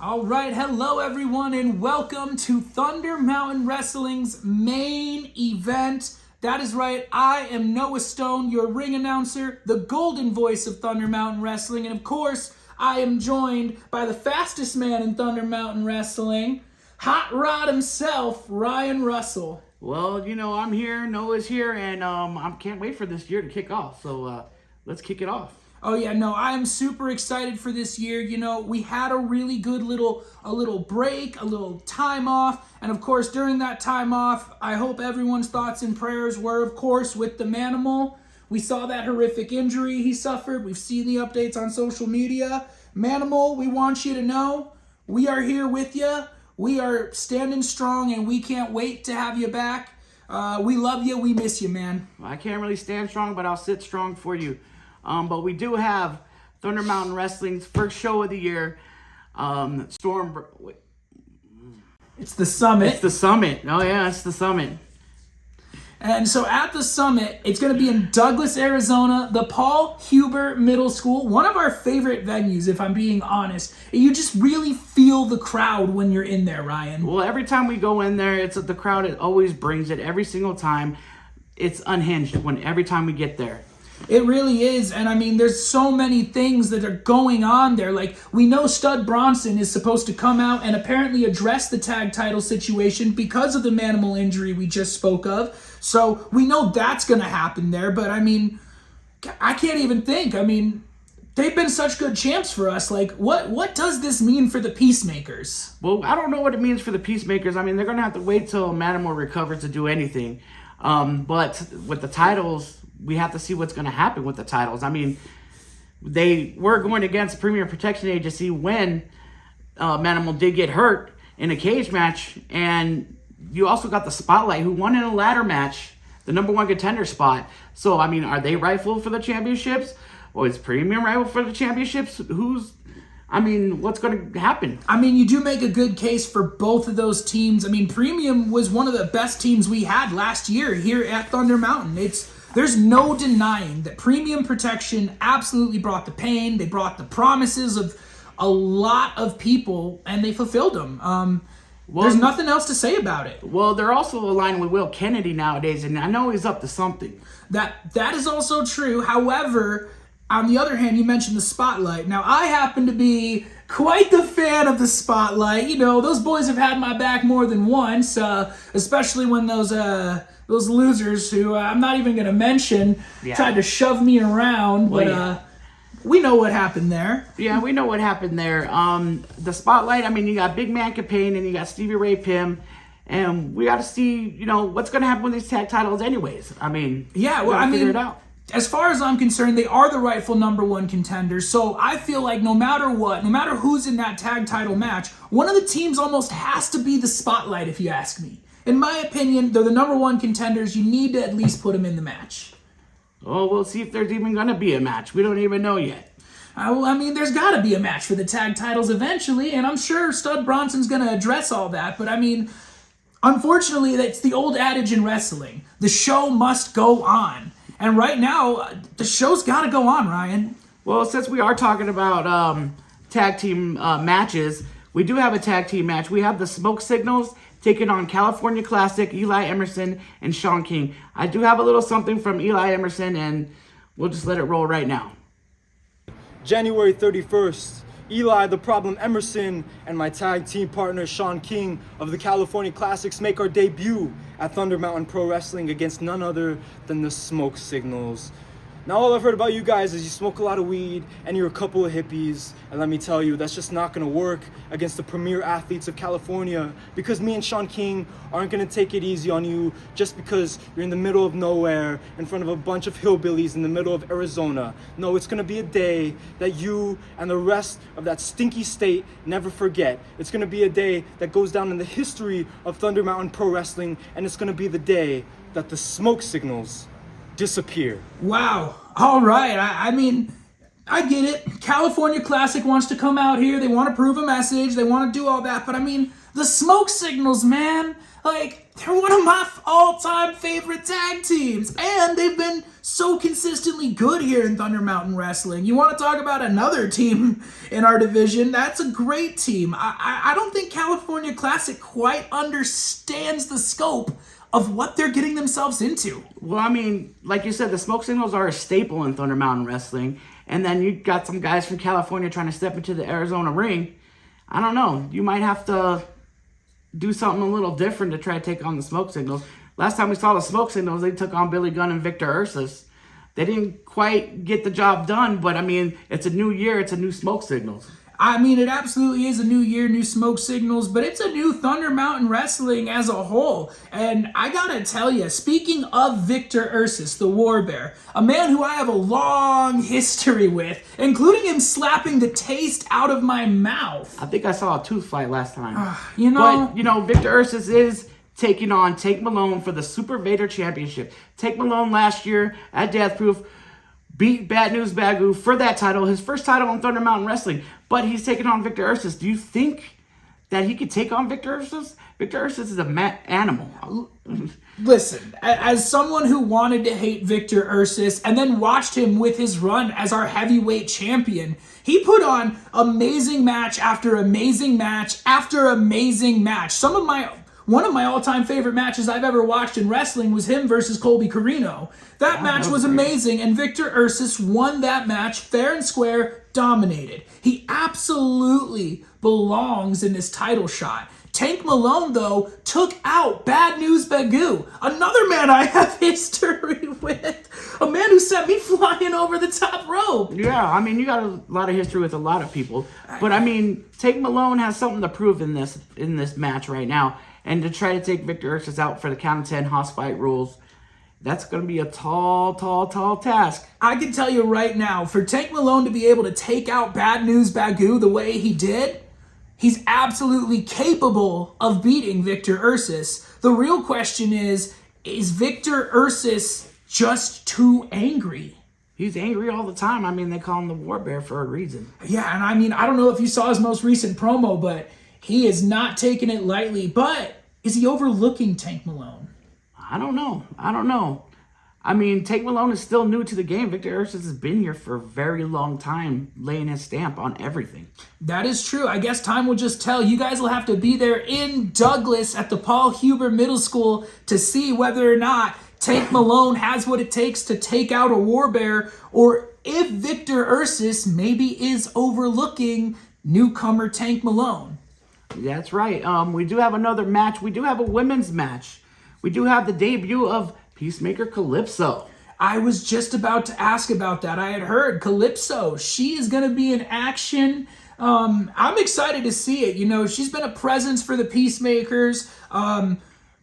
All right, hello everyone, and welcome to Thunder Mountain Wrestling's main event. That is right, I am Noah Stone, your ring announcer, the golden voice of Thunder Mountain Wrestling, and of course, I am joined by the fastest man in Thunder Mountain Wrestling, Hot Rod himself, Ryan Russell. Well, I'm here, Noah's here, and I can't wait for this year to kick off, so let's kick it off. Oh yeah, no, I am super excited for this year. We had a really good little break, a little time off. And of course, during that time off, I hope everyone's thoughts and prayers were, of course, with the Manimal. We saw that horrific injury he suffered. We've seen the updates on social media. Manimal, we want you to know, we are here with you. We are standing strong, and we can't wait to have you back. We love you. We miss you, man. I can't really stand strong, but I'll sit strong for you. But we do have Thunder Mountain Wrestling's first show of the year. It's the Summit. It's the Summit. Oh, yeah, it's the Summit. And so at the Summit, it's going to be in Douglas, Arizona, the Paul Huber Middle School, one of our favorite venues, if I'm being honest. You just really feel the crowd when you're in there, Ryan. Well, every time we go in there, it's the crowd. It always brings it every single time. It's unhinged every time we get there. It really is, and I mean, there's so many things that are going on there. Like, we know Stud Bronson is supposed to come out and apparently address the tag title situation because of the Manimal injury we just spoke of. So, we know that's going to happen there, but I mean, I can't even think. I mean, they've been such good champs for us. Like, what does this mean for the Peacemakers? Well, I don't know what it means for the Peacemakers. I mean, they're going to have to wait till Manimal recovers to do anything. But with the titles, we have to see what's going to happen with the titles. I mean, they were going against the Premier Protection Agency when Manimal did get hurt in a cage match. And you also got the Spotlight, who won in a ladder match, the number one contender spot. So, I mean, are they rightful for the championships? Or is Premium rightful for the championships? What's going to happen? I mean, you do make a good case for both of those teams. I mean, Premium was one of the best teams we had last year here at Thunder Mountain. There's no denying that Premium Protection absolutely brought the pain. They brought the promises of a lot of people, and they fulfilled them. There's nothing else to say about it. Well, they're also aligned with Will Kennedy nowadays, and I know he's up to something. That is also true. However, on the other hand, you mentioned the Spotlight. Now, I happen to be quite the fan of the Spotlight. Those boys have had my back more than once, especially when those losers who I'm not even going to mention tried to shove me around. But we know what happened there. Yeah, we know what happened there. The Spotlight, I mean, you got Big Man Capane and you got Stevie Ray Pim. And we got to see, what's going to happen with these tag titles anyways. I mean, figure it out. As far as I'm concerned, they are the rightful number one contenders. So I feel like no matter what, no matter who's in that tag title match, one of the teams almost has to be the Spotlight, if you ask me. In my opinion, they're the number one contenders. You need to at least put them in the match. Oh, we'll see if there's even going to be a match. We don't even know yet. There's got to be a match for the tag titles eventually, and I'm sure Stud Bronson's going to address all that. But unfortunately, that's the old adage in wrestling. The show must go on. And right now, the show's got to go on, Ryan. Well, since we are talking about tag team matches, we do have a tag team match. We have the Smoke Signals taking on California Classic, Eli Emerson, and Sean King. I do have a little something from Eli Emerson, and we'll just let it roll right now. January 31st, Eli the Problem Emerson and my tag team partner Sean King of the California Classics make our debut at Thunder Mountain Pro Wrestling against none other than the Smoke Signals. Now, all I've heard about you guys is you smoke a lot of weed and you're a couple of hippies. And let me tell you, that's just not going to work against the premier athletes of California, because me and Sean King aren't going to take it easy on you just because you're in the middle of nowhere in front of a bunch of hillbillies in the middle of Arizona. No, it's going to be a day that you and the rest of that stinky state never forget. It's going to be a day that goes down in the history of Thunder Mountain Pro Wrestling, and it's going to be the day that the Smoke Signals disappear. Wow. All right. I get it. California Classic wants to come out here. They want to prove a message. They want to do all that. But I mean, the Smoke Signals, man, like, they're one of my all-time favorite tag teams. And they've been so consistently good here in Thunder Mountain Wrestling. You want to talk about another team in our division? That's a great team. I don't think California Classic quite understands the scope of what they're getting themselves into. Well, I mean, like you said, the Smoke Signals are a staple in Thunder Mountain Wrestling. And then you got some guys from California trying to step into the Arizona ring. I don't know. You might have to do something a little different to try to take on the Smoke Signals. Last time we saw the Smoke Signals, they took on Billy Gunn and Victor Ursus. They didn't quite get the job done, but I mean, it's a new year, it's a new Smoke Signals. I mean, it absolutely is a new year, new Smoke Signals, but it's a new Thunder Mountain Wrestling as a whole. And I gotta tell you, speaking of Victor Ursus, the War Bear, a man who I have a long history with, including him slapping the taste out of my mouth. I think I saw a tooth fight last time. But, Victor Ursus is taking on Tank Malone for the Super Vader Championship. Tank Malone last year at Death Proof beat Bad News Bagoo for that title, his first title in Thunder Mountain Wrestling. But he's taking on Victor Ursus. Do you think that he could take on Victor Ursus? Victor Ursus is a animal. listen, as someone who wanted to hate Victor Ursus and then watched him with his run as our heavyweight champion, he put on amazing match after amazing match after amazing match. One of my all-time favorite matches I've ever watched in wrestling was him versus Colby Carino. That match was amazing, and Victor Ursus won that match fair and square, dominated. He absolutely belongs in this title shot. Tank Malone, though, took out Bad News Bagoo, another man I have history with, a man who sent me flying over the top rope. Yeah, I mean, you got a lot of history with a lot of people. But, I mean, Tank Malone has something to prove in this match right now. And to try to take Victor Ursus out for the count of 10 house fight rules, that's going to be a tall task. I can tell you right now, for Tank Malone to be able to take out Bad News Bagoo the way he did, he's absolutely capable of beating Victor Ursus. The real question is Victor Ursus just too angry? He's angry all the time. I mean, they call him the War Bear for a reason. Yeah, and I mean, I don't know if you saw his most recent promo, but he is not taking it lightly. But is he overlooking Tank Malone? I don't know. I mean, Tank Malone is still new to the game. Victor Ursus has been here for a very long time, laying his stamp on everything. That is true. I guess time will just tell. You guys will have to be there in Douglas at the Paul Huber Middle School to see whether or not Tank Malone has what it takes to take out a War Bear, or if Victor Ursus maybe is overlooking newcomer Tank Malone. That's right. We do have another match. We do have a women's match. We do have the debut of Peacemaker Calypso. I was just about to ask about that. I had heard Calypso. She is going to be in action. I'm excited to see it. You know, she's been a presence for the Peacemakers.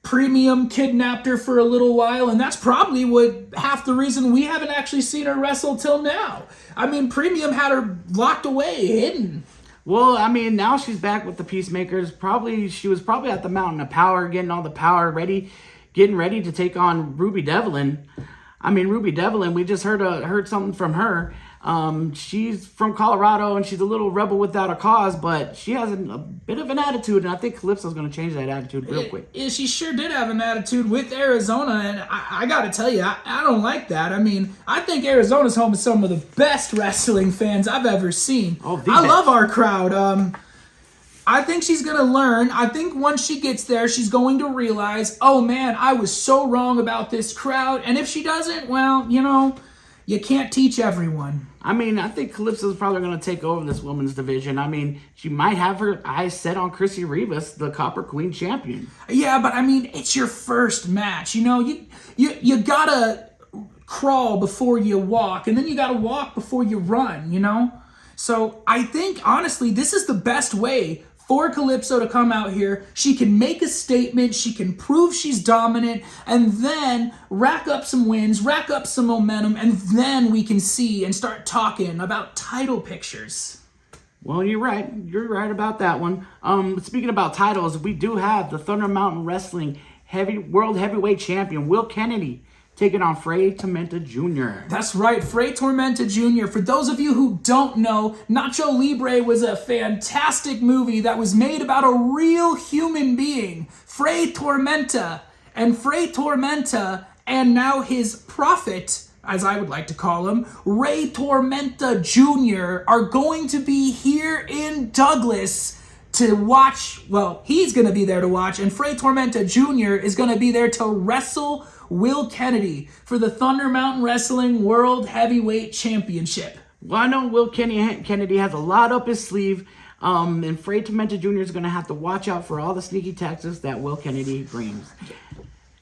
Premium kidnapped her for a little while, and that's probably half the reason we haven't actually seen her wrestle till now. I mean, Premium had her locked away, hidden. Well, I mean, now she's back with the Peacemakers. She was probably at the Mountain of Power, getting all the power ready, getting ready to take on Ruby Devlin. I mean, Ruby Devlin, we just heard something from her. She's from Colorado, and she's a little rebel without a cause, but she has a bit of an attitude, and I think Calypso's going to change that attitude real quick. She sure did have an attitude with Arizona, and I got to tell you, I don't like that. I mean, I think Arizona's home to some of the best wrestling fans I've ever seen. I love our crowd. I think she's going to learn. I think once she gets there, she's going to realize, oh man, I was so wrong about this crowd. And if she doesn't, well, you know, you can't teach everyone. I mean, I think Calypso's probably going to take over this women's division. I mean, she might have her eyes set on Chrissy Rivas, the Copper Queen champion. Yeah, but I mean, it's your first match. You know, you got to crawl before you walk, and then you got to walk before you run, you know? So I think, honestly, this is the best way for Calypso to come out here. She can make a statement, she can prove she's dominant, and then rack up some wins, rack up some momentum, and then we can see and start talking about title pictures. Well, you're right. You're right about that one. Speaking about titles, we do have the Thunder Mountain Wrestling World Heavyweight Champion, Will Kennedy, taking on Fray Tormenta Jr. That's right, Fray Tormenta Jr. For those of you who don't know, Nacho Libre was a fantastic movie that was made about a real human being, Fray Tormenta. And Fray Tormenta and now his prophet, as I would like to call him, Fray Tormenta Jr. are going to be here in Douglas to watch. Well, he's going to be there to watch, and Fray Tormenta Jr. is going to be there to wrestle Will Kennedy for the Thunder Mountain Wrestling World Heavyweight Championship. Well, I know Will Kennedy has a lot up his sleeve, and Fray Tormenta Jr. is going to have to watch out for all the sneaky tactics that Will Kennedy brings.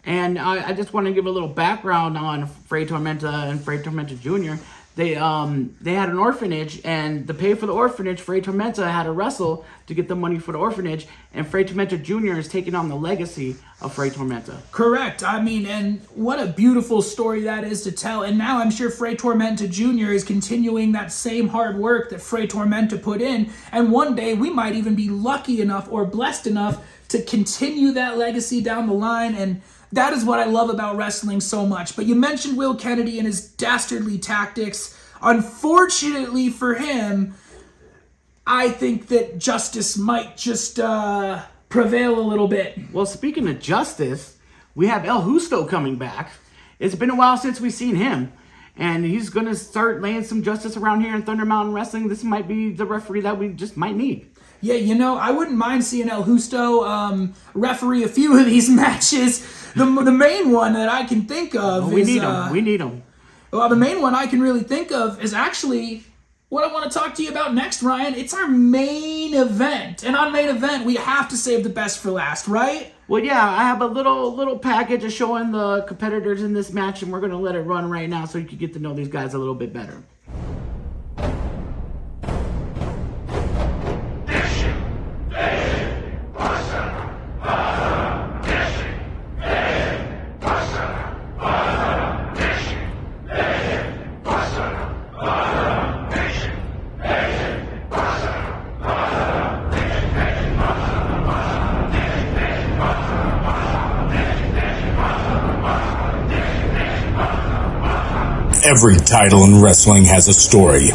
And I just want to give a little background on Fray Tormenta and Fray Tormenta Jr. They had an orphanage, and to pay for the orphanage, Fray Tormenta had to wrestle to get the money for the orphanage, and Fray Tormenta Jr. is taking on the legacy of Fray Tormenta. Correct. I mean, and what a beautiful story that is to tell. And now I'm sure Fray Tormenta Jr. is continuing that same hard work that Fray Tormenta put in, and one day we might even be lucky enough or blessed enough to continue that legacy down the line, and that is what I love about wrestling so much. But you mentioned Will Kennedy and his dastardly tactics. Unfortunately for him, I think that justice might just prevail a little bit. Well, speaking of justice, we have El Justo coming back. It's been a while since we've seen him, and he's going to start laying some justice around here in Thunder Mountain Wrestling. This might be the referee that we just might need. Yeah, you know, I wouldn't mind seeing El Justo referee a few of these matches. The main one that I can think of We need him. Well, the main one I can really think of is actually what I want to talk to you about next, Ryan. It's our main event. And on main event, we have to save the best for last, right? Well, yeah, I have a little package of showing the competitors in this match, and we're going to let it run right now so you can get to know these guys a little bit better. Every title in wrestling has a story,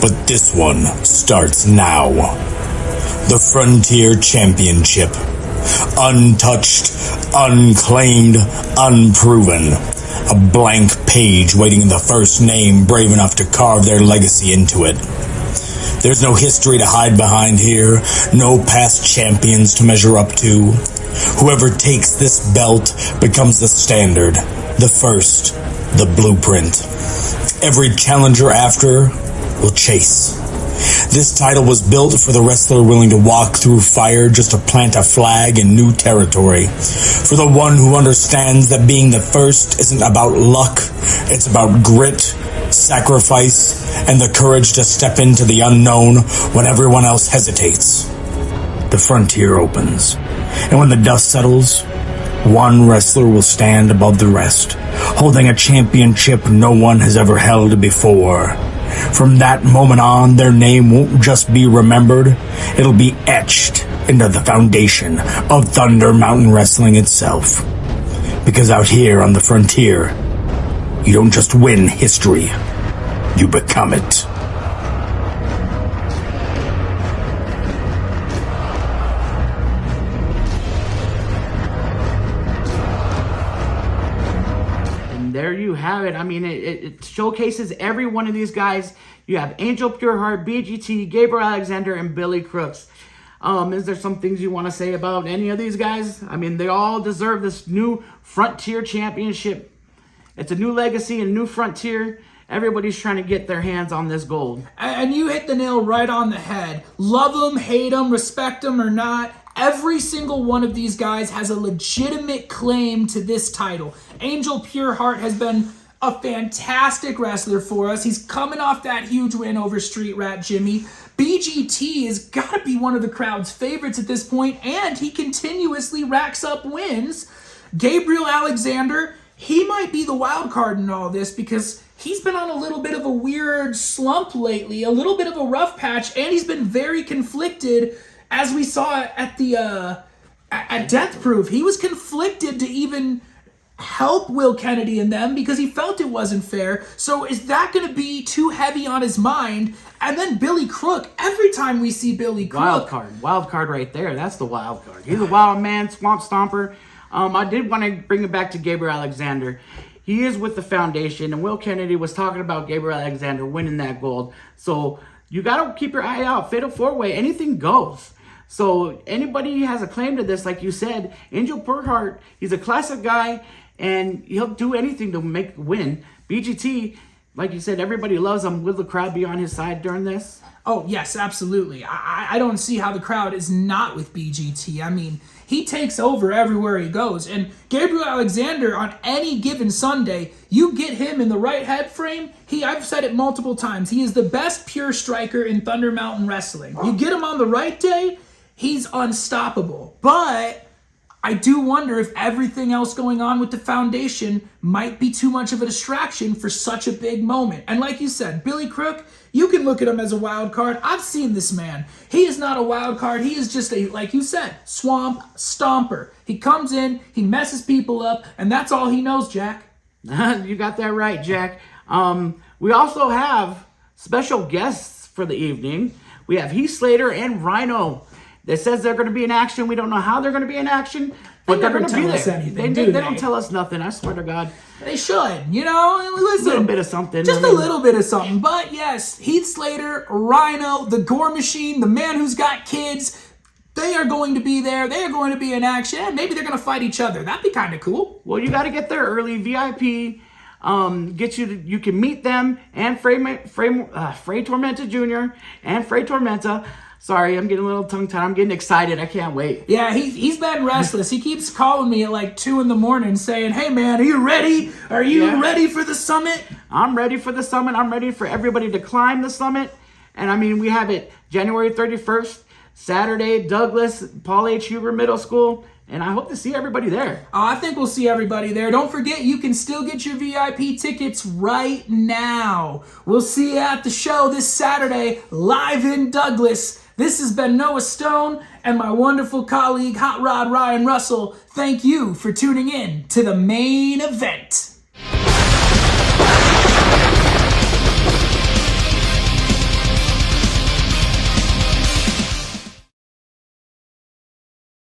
but this one starts now. The Frontier Championship. Untouched, unclaimed, unproven. A blank page waiting in the first name brave enough to carve their legacy into it. There's no history to hide behind here, no past champions to measure up to. Whoever takes this belt becomes the standard, the first, the blueprint. Every challenger after will chase. This title was built for the wrestler willing to walk through fire just to plant a flag in new territory. For the one who understands that being the first isn't about luck, it's about grit, sacrifice, and the courage to step into the unknown when everyone else hesitates. The frontier opens, and when the dust settles, one wrestler will stand above the rest, holding a championship no one has ever held before. From that moment on, their name won't just be remembered, it'll be etched into the foundation of Thunder Mountain Wrestling itself. Because out here on the frontier, you don't just win history, you become it. There you have it. I mean, it showcases every one of these guys. You have Angel Pureheart, BGT, Gabriel Alexander, and Billy Crooks. Is there some things you want to say about any of these guys? I mean, they all deserve this new Frontier Championship. It's a new legacy, a new frontier. Everybody's trying to get their hands on this gold. And you hit the nail right on the head. Love them, hate them, respect them or not, every single one of these guys has a legitimate claim to this title. Angel Pureheart has been a fantastic wrestler for us. He's coming off that huge win over Street Rat Jimmy. BGT has got to be one of the crowd's favorites at this point, and he continuously racks up wins. Gabriel Alexander, he might be the wild card in all this because he's been on a little bit of a weird slump lately, a little bit of a rough patch, and he's been very conflicted, as we saw at the at Death Proof. He was conflicted to even help Will Kennedy and them because he felt it wasn't fair. So is that going to be too heavy on his mind? And then Billy Crook, every time we see Billy Crook... Wild card right there. That's the wild card. He's a wild man, swamp stomper. I did want to bring it back to Gabriel Alexander. He is with the foundation, and Will Kennedy was talking about Gabriel Alexander winning that gold. So you got to keep your eye out. Fatal 4-way, anything goes. So anybody has a claim to this, like you said, Angel Burkhart, he's a classic guy, and he'll do anything to make a win. BGT, like you said, everybody loves him. Will the crowd be on his side during this? Oh, yes, absolutely. I don't see how the crowd is not with BGT. I mean, he takes over everywhere he goes. And Gabriel Alexander, on any given Sunday, you get him in the right head frame. I've said it multiple times, he is the best pure striker in Thunder Mountain Wrestling. You get him on the right day, he's unstoppable. But I do wonder if everything else going on with the foundation might be too much of a distraction for such a big moment. And like you said, Billy Crook, you can look at him as a wild card. I've seen this man. He is not a wild card. He is just like you said, swamp stomper. He comes in, he messes people up, and that's all he knows, Jack. You got that right, Jack. We also have special guests for the evening. We have Heath Slater and Rhyno. That says they're going to be in action. We don't know how they're going to be in action, but they're going to be there. They don't tell us nothing. I swear to God. They should. Listen. A little bit of something. Just a little bit of something. But yes, Heath Slater, Rhyno, the Gore Machine, the man who's got kids, they are going to be there. They are going to be in action. And maybe they're going to fight each other. That'd be kind of cool. Well, you got to get there early. VIP. You can meet them and Fray Tormenta Jr. and Fray Tormenta. Sorry, I'm getting a little tongue-tied. I'm getting excited. I can't wait. Yeah, he's been restless. He keeps calling me at like 2 a.m. saying, hey, man, are you ready? Are you ready for the summit? I'm ready for the summit. I'm ready for everybody to climb the summit. And, I mean, we have it January 31st, Saturday, Douglas, Paul H. Huber Middle School. And I hope to see everybody there. I think we'll see everybody there. Don't forget, you can still get your VIP tickets right now. We'll see you at the show this Saturday, live in Douglas. This has been Noah Stone and my wonderful colleague, Hot Rod Ryan Russell. Thank you for tuning in to the main event.